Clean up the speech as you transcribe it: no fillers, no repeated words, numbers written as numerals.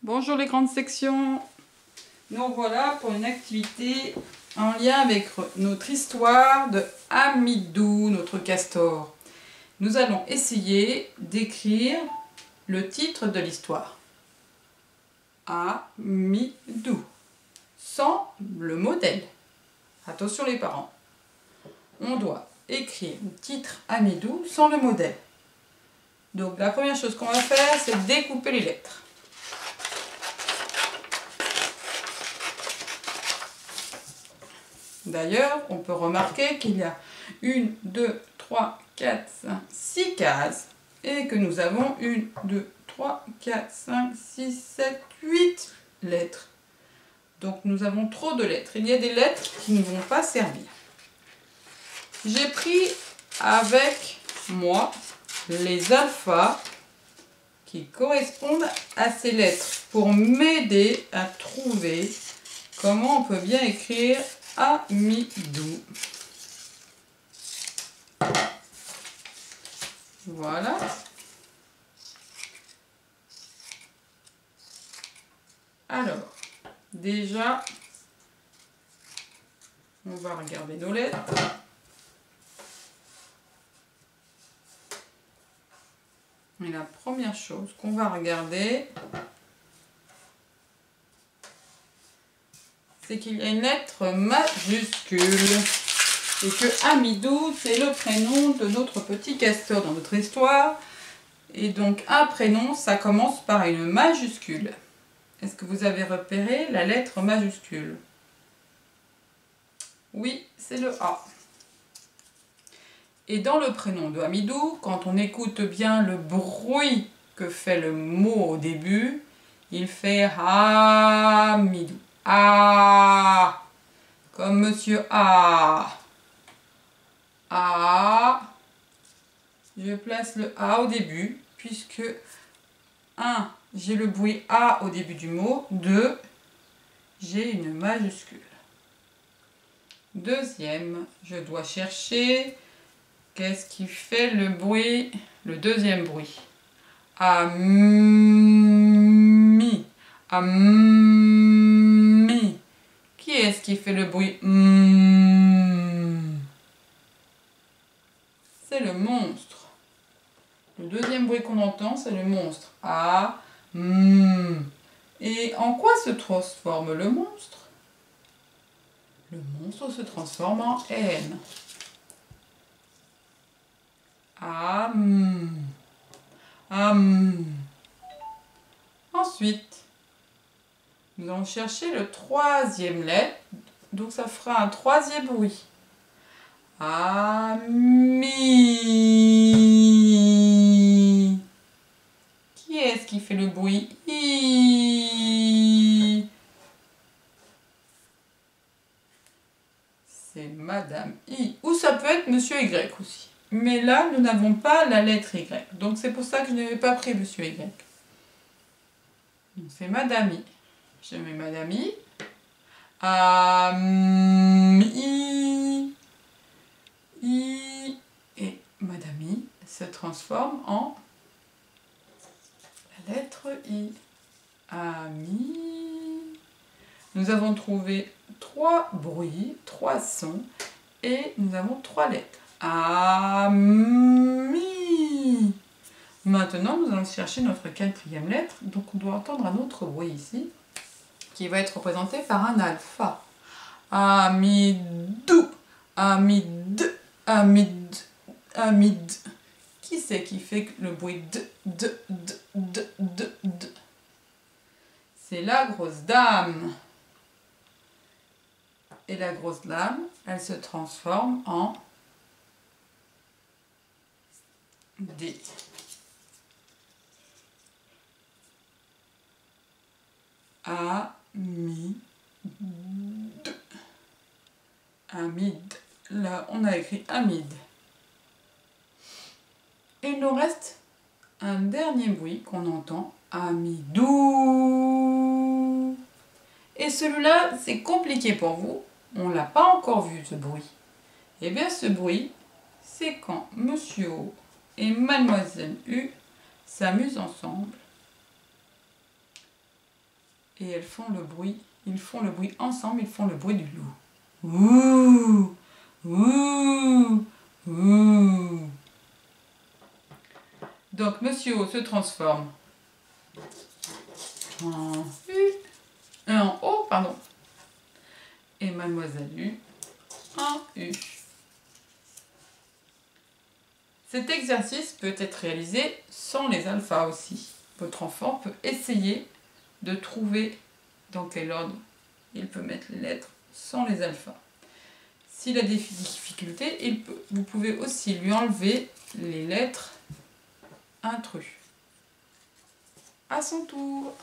Bonjour les grandes sections. Nous voilà pour une activité en lien avec notre histoire de Amidou, notre castor. Nous allons essayer d'écrire le titre de l'histoire. Amidou. Sans le modèle. Attention les parents. On doit écrire le titre Amidou sans le modèle. Donc la première chose qu'on va faire, c'est découper les lettres. D'ailleurs, on peut remarquer qu'il y a 1, 2, 3, 4, 5, 6 cases et que nous avons 1, 2, 3, 4, 5, 6, 7, 8 lettres. Donc nous avons trop de lettres. Il y a des lettres qui ne vont pas servir. J'ai pris avec moi les alphas qui correspondent à ces lettres pour m'aider à trouver comment on peut bien écrire Amidou. Voilà. Alors, déjà, on va regarder nos lettres. Et la première chose qu'on va regarder, c'est qu'il y a une lettre majuscule et que Amidou, c'est le prénom de notre petit castor dans notre histoire. Et donc un prénom, ça commence par une majuscule. Est-ce que vous avez repéré la lettre majuscule? Oui, c'est le A. Et dans le prénom de Amidou, quand on écoute bien le bruit que fait le mot au début, il fait Amidou. A, comme Monsieur A. A. Je place le A au début, puisque 1, j'ai le bruit A au début du mot. 2, j'ai une majuscule. Deuxième, je dois chercher qu'est-ce qui fait le bruit, le deuxième bruit. Ami. Ami. Qui est-ce qui fait le bruit? C'est le monstre. Le deuxième bruit qu'on entend, c'est le monstre. A. Et en quoi se transforme le monstre? Le monstre se transforme en N. Ensuite, nous allons chercher le troisième lettre. Donc ça fera un troisième bruit. Ami. Qui est-ce qui fait le bruit I? C'est Madame I. Ou ça peut être Monsieur Y aussi. Mais là, nous n'avons pas la lettre Y. Donc c'est pour ça que je n'avais pas pris Monsieur Y. Donc c'est Madame I. Je mets Madame I. Ami. I. Et Madame I se transforme en la lettre I. Ami. Nous avons trouvé 3 bruits, 3 sons et nous avons 3 lettres. Ami. Maintenant, nous allons chercher notre 4e lettre. Donc, on doit entendre un autre bruit ici qui va être représenté par un alpha. Amidou. Amid. Amid. Amid. Qui c'est qui fait le bruit d? C'est la grosse dame. Et la grosse dame, elle se transforme en D. Amid. Amid. Là, on a écrit Amid. Et il nous reste un dernier bruit qu'on entend. Amidou. Et celui-là, c'est compliqué pour vous. On ne l'a pas encore vu, ce bruit. Et bien, ce bruit, c'est quand Monsieur O et Mademoiselle U s'amusent ensemble et elles font le bruit. Ils font le bruit ensemble, ils font le bruit du loup. Ouh, ouh, ouh. Donc Monsieur O se transforme en U, en O, pardon, et Mademoiselle U en U. Cet exercice peut être réalisé sans les alphas aussi. Votre enfant peut essayer de trouver dans quel ordre il peut mettre les lettres sans les alphas. S'il a des difficultés, vous pouvez aussi lui enlever les lettres intrus. À son tour.